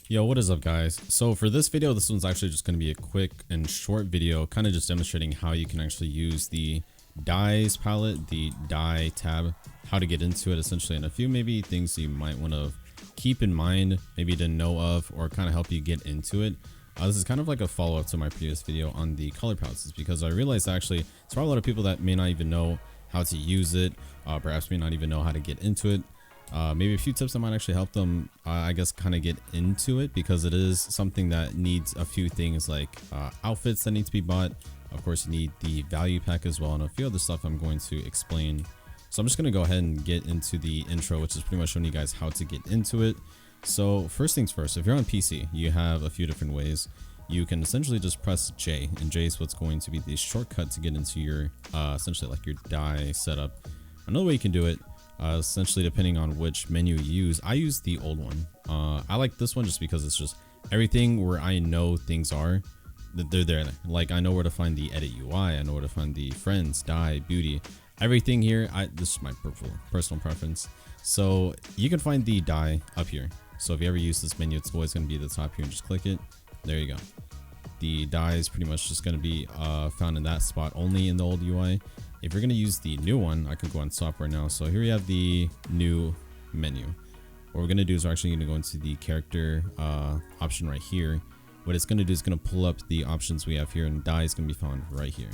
Yo, what is up guys? So for this video, this one's actually just going to be a quick and short video, kind of just demonstrating how you can actually use the dyes palette, the dye tab, how to get into it essentially, and a few maybe things you might want to keep in mind, maybe to know of, or kind of help you get into it. This is kind of like a follow-up to my previous video on the color palettes, because I realized actually there's probably a lot of people that may not even know how to use it, perhaps may not even know how to get into it. Maybe a few tips that might actually help them, I guess, kind of get into it, because it is something that needs a few things like outfits that need to be bought. Of course, you need the value pack as well, and a few other stuff I'm going to explain. So I'm just going to go ahead and get into the intro, which is pretty much showing you guys how to get into it. So first things first, if you're on PC, you have a few different ways. You can essentially just press J, and J is what's going to be the shortcut to get into your essentially like your dye setup. Another way you can do it, essentially depending on which menu you use. I use the old one. I like this one just because it's just everything where I know things are, they're there. Like I know where to find the edit UI, I know where to find the friends, dye, beauty, everything here. This is my personal preference. So you can find the dye up here. So if you ever use this menu, it's always going to be at the top here, and just click it. There you go. The dye is pretty much just going to be found in that spot only in the old UI. If you're going to use the new one, I can go on stop right now. So here we have the new menu. What we're going to do is we're actually going to go into the character option right here. What it's going to do is going to pull up the options we have here, and dye is going to be found right here.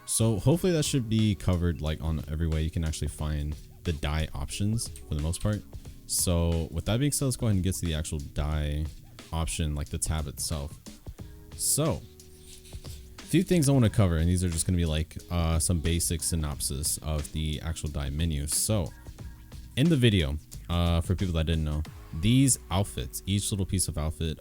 So hopefully that should be covered like on every way you can actually find the dye options for the most part. So with that being said, let's go ahead and get to the actual dye option, like the tab itself. So a few things I want to cover, and these are just going to be like some basic synopsis of the actual dye menu. So in the video, for people that didn't know, these outfits, each little piece of outfit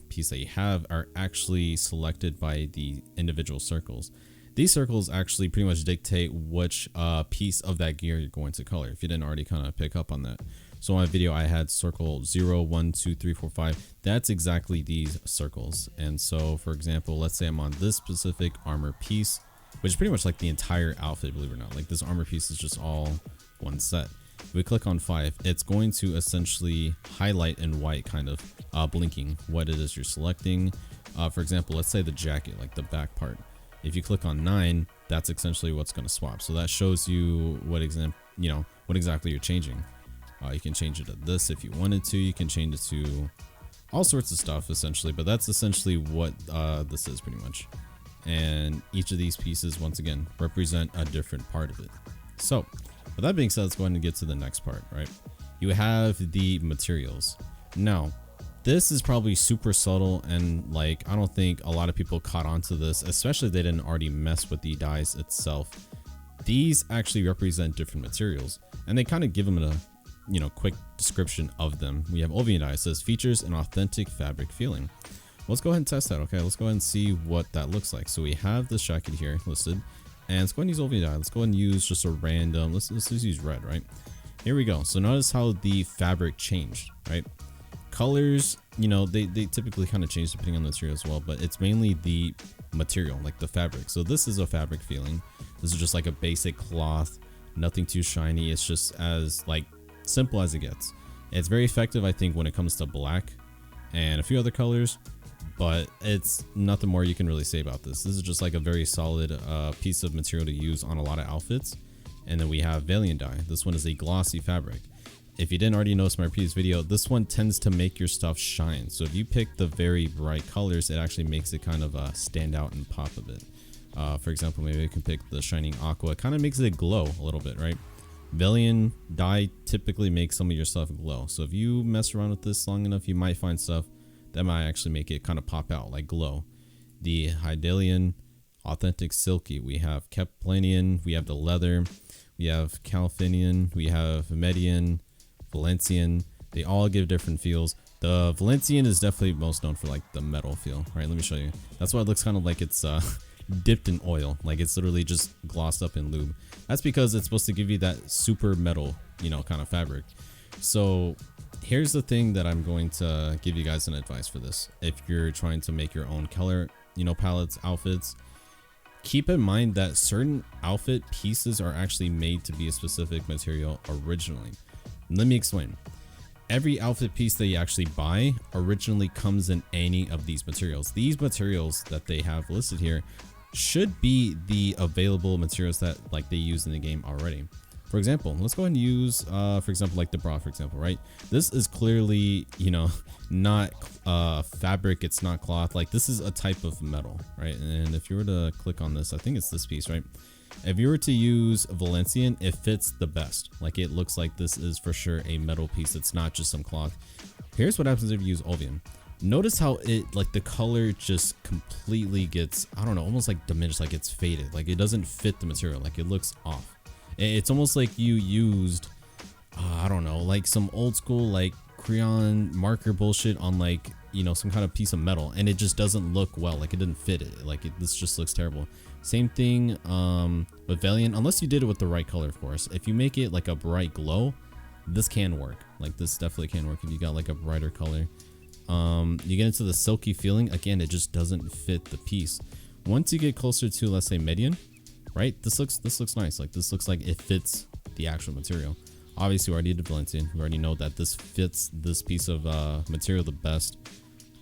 piece that you have, are actually selected by the individual circles. These circles actually pretty much dictate which piece of that gear you're going to color, if you didn't already kind of pick up on that. So in my video, I had circle 0, 1, 2, 3, 4, 5. That's exactly these circles. And so, for example, let's say I'm on this specific armor piece, which is pretty much like the entire outfit, believe it or not. Like this armor piece is just all one set. If we click on 5, it's going to essentially highlight in white, kind of blinking what it is you're selecting. For example, let's say the jacket, like the back part. If you click on 9, that's essentially what's going to swap. So that shows you what exactly you're changing. You can change it to this if you wanted to. You can change it to all sorts of stuff essentially, but that's essentially what this is pretty much. And each of these pieces, once again, represent a different part of it. So with that being said, let's go ahead and get to the next part, right? You have the materials. Now, this is probably super subtle, and like I don't think a lot of people caught on to this, especially if they didn't already mess with the dyes itself. These actually represent different materials, and they kind of give them a quick description of them. We have Ovian dye. It says features an authentic fabric feeling. Let's go ahead and test that. Okay, let's go ahead and see what that looks like. So we have this jacket here listed, and let's go ahead and use Ovian dye. Let's go ahead and use just a random, let's just use red, right? Here we go. So notice how the fabric changed, right? Colors, they typically kind of change depending on the material as well, but it's mainly the material, like the fabric. So this is a fabric feeling. This is just like a basic cloth, nothing too shiny. It's just as like simple as it gets. It's very effective, I think, when it comes to black and a few other colors, but it's nothing more you can really say about this. This is just like a very solid piece of material to use on a lot of outfits. And then we have Valiant dye. This one is a glossy fabric. If you didn't already notice my previous video, this one tends to make your stuff shine. So if you pick the very bright colors, it actually makes it kind of stand out and pop a bit. For example, maybe you can pick the shining aqua. It kind of makes it glow a little bit, right? Valiant dye typically makes some of your stuff glow. So if you mess around with this long enough, you might find stuff that might actually make it kind of pop out, like glow. The Hydalian, authentic silky. We have Keplanian, we have the leather, we have Calfinian, we have Median, Valencian. They all give different feels. The Valencian is definitely most known for like the metal feel, right? Let me show you. That's why it looks kind of like it's dipped in oil, like it's literally just glossed up in lube. That's because it's supposed to give you that super metal, kind of fabric. So here's the thing that I'm going to give you guys an advice for this. If you're trying to make your own color, palettes, outfits, keep in mind that certain outfit pieces are actually made to be a specific material originally. Let me explain. every outfit piece that you actually buy originally comes in any of these materials. These materials that they have listed here should be the available materials that like they use in the game already. For example, let's go ahead and use, for example, like the bra, for example, right? This is clearly, you know, not fabric. It's not cloth. Like this is a type of metal, right? And if you were to click on this, I think it's this piece, right? If you were to use Valencian, it fits the best. Like it looks like this is for sure a metal piece. It's not just some cloth. Here's what happens if you use Ovian. Notice how it, like the color just completely gets, I don't know, almost like diminished, like it's faded. Like it doesn't fit the material. Like it looks off. It's almost like you used, I don't know, like some old school like crayon marker bullshit on like, you know, some kind of piece of metal, and it just doesn't look well. Like it didn't fit it. Like this just looks terrible. Same thing with Valiant, unless you did it with the right color, of course. If you make it like a bright glow, this can work. Like this definitely can work if you got like a brighter color. You get into the silky feeling, again, it just doesn't fit the piece. Once you get closer to, let's say, median, right, this looks nice. Like this looks like it fits the actual material. Obviously we already did Valencian. We already know that this fits this piece of material the best.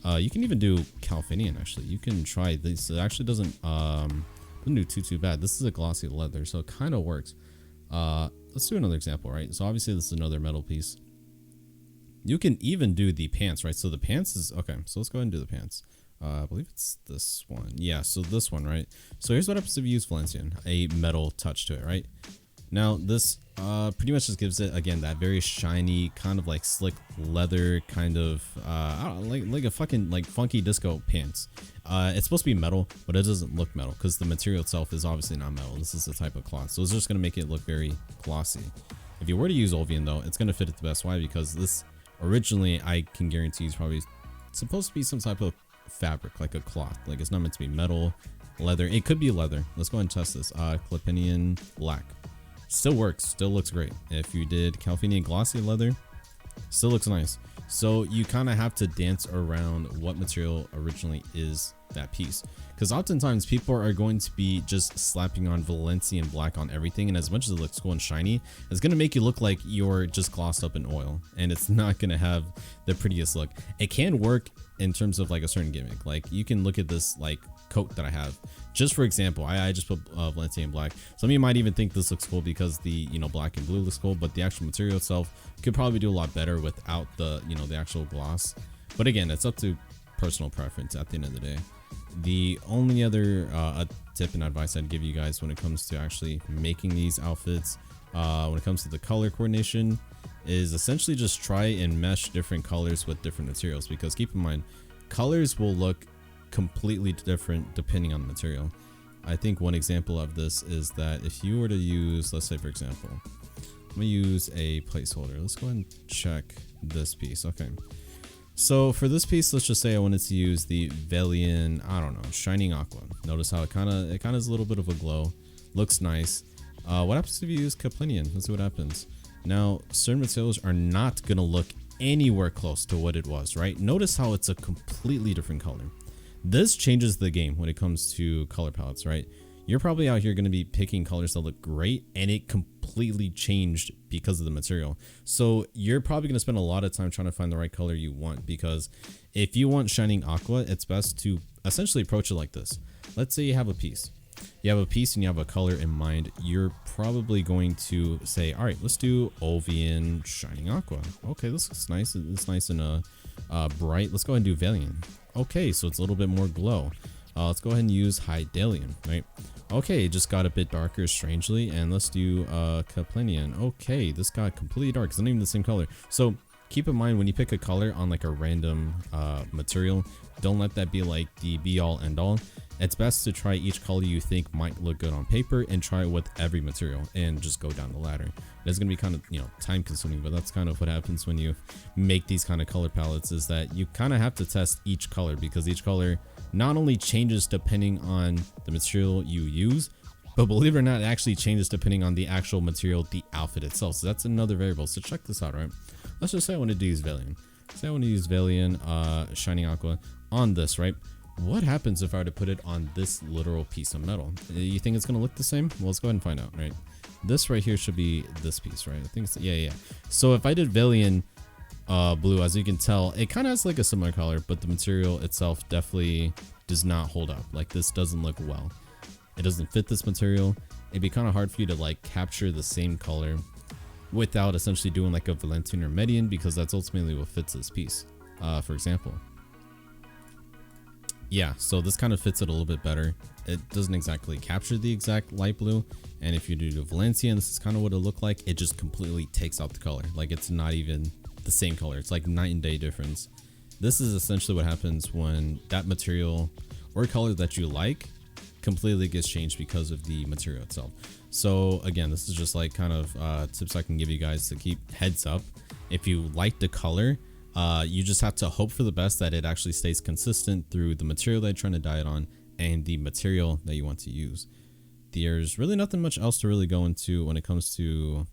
You can even do Calvinian. Actually, you can try this. It actually doesn't do too bad. This is a glossy leather, so it kind of works. Let's do another example, right? So obviously this is another metal piece. You can even do the pants, right? So the pants is okay. So let's go ahead and do the pants. I believe it's this one. Yeah, so this one, right? So here's what happens if you use Valencian, a metal touch to it, right? Now this pretty much just gives it, again, that very shiny kind of like slick leather kind of I don't know, like a fucking like funky disco pants. It's supposed to be metal, but it doesn't look metal because the material itself is obviously not metal. This is a type of cloth, so it's just gonna make it look very glossy. If you were to use Ovian though, it's gonna fit it the best. Why? Because this originally, I can guarantee, is probably supposed to be some type of fabric, like a cloth. Like it's not meant to be metal, leather. It could be leather. Let's go ahead and test this. Clipinian black still works, still looks great. If you did Calvinian glossy leather, still looks nice. So you kind of have to dance around what material originally is that piece, because oftentimes people are going to be just slapping on Valencian black on everything, and as much as it looks cool and shiny, it's going to make you look like you're just glossed up in oil, and it's not going to have the prettiest look. It can work in terms of like a certain gimmick. Like you can look at this like coat that I have, just for example, I just put Valencian black. Some of you might even think this looks cool because the, you know, black and blue looks cool, but the actual material itself could probably do a lot better without the, you know, the actual gloss. But again, it's up to personal preference at the end of the day. The only other tip and advice I'd give you guys when it comes to actually making these outfits, when it comes to the color coordination, is essentially just try and mesh different colors with different materials, because keep in mind, colors will look completely different depending on the material. I think one example of this is that if you were to use, let's say for example, I'm gonna use a placeholder. Let's go ahead and check this piece. Okay, so for this piece, let's just say I wanted to use the Valiant, I don't know, Shining Aqua. Notice how it kind of is a little bit of a glow, looks nice. What happens if you use Kaplinian? Let's see what happens. Now, certain materials are not gonna look anywhere close to what it was, right? Notice how it's a completely different color. This changes the game when it comes to color palettes, right? You're probably out here going to be picking colors that look great, and it completely changed because of the material. So you're probably going to spend a lot of time trying to find the right color you want, because if you want Shining Aqua, it's best to essentially approach it like this. Let's say you have a piece. You have a piece and you have a color in mind. You're probably going to say, all right, let's do Ovian Shining Aqua. Okay, this looks nice. It's nice and bright. Let's go ahead and do Valiant. Okay, so it's a little bit more glow. Let's go ahead and use Hydralian, right? Okay, it just got a bit darker strangely, and let's do Kaplinian. Okay, this got completely dark. It's not even the same color. So keep in mind, when you pick a color on like a random material, don't let that be like the be all end all. It's best to try each color you think might look good on paper and try it with every material and just go down the ladder. It's going to be kind of, you know, time consuming, but that's kind of what happens when you make these kind of color palettes, is that you kind of have to test each color, because each color not only changes depending on the material you use, but believe it or not, it actually changes depending on the actual material, the outfit itself. So that's another variable. So check this out, right? Let's just say I wanted to use Valiant. Say I want to use Valiant Shining Aqua on this, right? What happens if I were to put it on this literal piece of metal? You think it's going to look the same? Well, let's go ahead and find out, right? This right here should be this piece, right? I think it's, yeah. So if I did Valiant blue, as you can tell, it kind of has like a similar color, but the material itself definitely does not hold up. Like this doesn't look well. It doesn't fit this material. It'd be kind of hard for you to like capture the same color without essentially doing like a Valentine or median, because that's ultimately what fits this piece. For example, yeah, so this kind of fits it a little bit better. It doesn't exactly capture the exact light blue, and if you do the Valencia, and this is kind of what it looked like, it just completely takes out the color. Like it's not even the same color. It's like night and day difference. This is essentially what happens when that material or color that you like completely gets changed because of the material itself. So again, this is just like kind of tips I can give you guys to keep heads up. If you like the color, you just have to hope for the best that it actually stays consistent through the material that you're trying to dye it on and the material that you want to use. There's really nothing much else to really go into when it comes to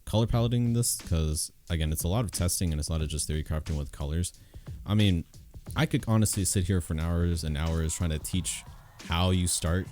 color paletting this, because again, it's a lot of testing and it's a lot of just theory crafting with colors. I mean, I could honestly sit here for hours and hours trying to teach how you start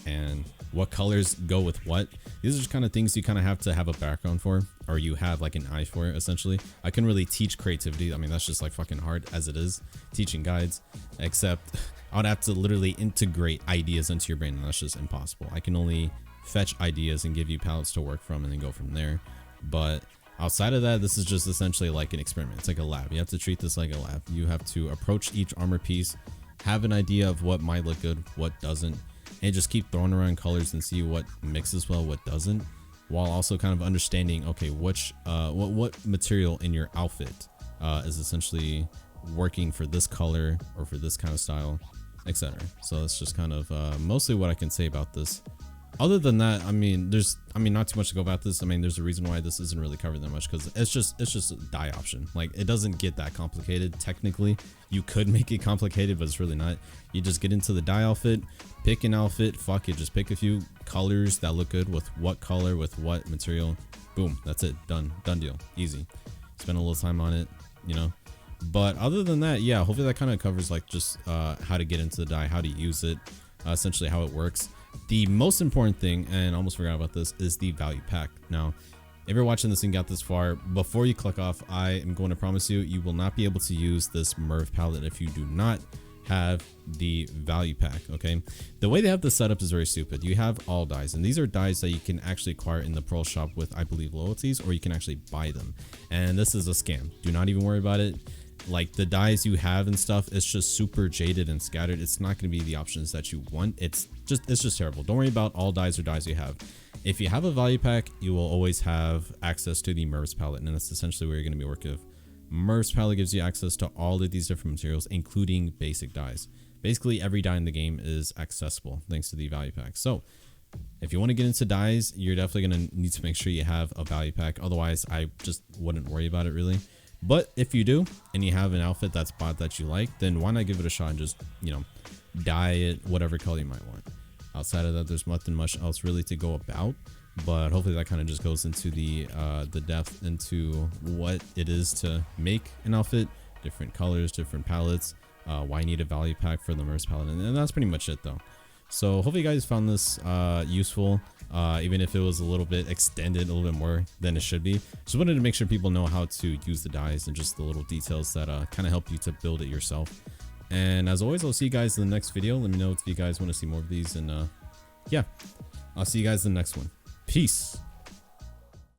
and what colors go with what. These are just kind of things you kind of have to have a background for, or you have like an eye for, essentially. I can really teach creativity. I mean, that's just like fucking hard as it is teaching guides, except I would have to literally integrate ideas into your brain, and that's just impossible. I can only fetch ideas and give you palettes to work from and then go from there. But outside of that, this is just essentially like an experiment. It's like a lab. You have to treat this like a lab. You have to approach each armor piece, have an idea of what might look good, what doesn't, and just keep throwing around colors and see what mixes well, what doesn't, while also kind of understanding, okay, which what material in your outfit is essentially working for this color or for this kind of style, etc. So that's just kind of mostly what I can say about this. Other than that, I mean, not too much to go about this. I mean, there's a reason why this isn't really covered that much, because it's just a dye option. Like, it doesn't get that complicated. Technically, you could make it complicated, but it's really not. You just get into the dye outfit, pick an outfit, fuck it, just pick a few colors that look good with what color, with what material. Boom, that's it, done deal, easy. Spend a little time on it, you know. But other than that, yeah, hopefully that kind of covers like just how to get into the dye, how to use it, essentially how it works. The most important thing, and I almost forgot about this, is the value pack. Now, if you're watching this and got this far, before you click off, I am going to promise you, you will not be able to use this Merv palette if you do not have the value pack. Okay, the way they have this set up is very stupid. You have all dyes, and these are dyes that you can actually acquire in the Pearl shop with, I believe, loyalties, or you can actually buy them. And this is a scam. Do not even worry about it. Like, the dyes you have and stuff, it's just super jaded and scattered. It's not going to be the options that you want. It's just terrible. Don't worry about all dyes or dyes you have. If you have a value pack, you will always have access to the Merv's palette, and that's essentially where you're going to be working with. Merv's palette gives you access to all of these different materials, including basic dyes. Basically, every dye in the game is accessible thanks to the value pack. So if you want to get into dyes, you're definitely going to need to make sure you have a value pack. Otherwise, I just wouldn't worry about it really. But if you do, and you have an outfit that's bought that you like, then why not give it a shot and just, you know, dye it whatever color you might want. Outside of that, there's nothing much else really to go about. But hopefully that kind of just goes into the depth into what it is to make an outfit, different colors, different palettes, why you need a value pack for the Merv's palette, and that's pretty much it though. So hopefully you guys found this useful, even if it was a little bit extended, a little bit more than it should be. Just wanted to make sure people know how to use the dyes and just the little details that kind of help you to build it yourself. And as always, I'll see you guys in the next video. Let me know if you guys want to see more of these, and yeah, I'll see you guys in the next one. Peace.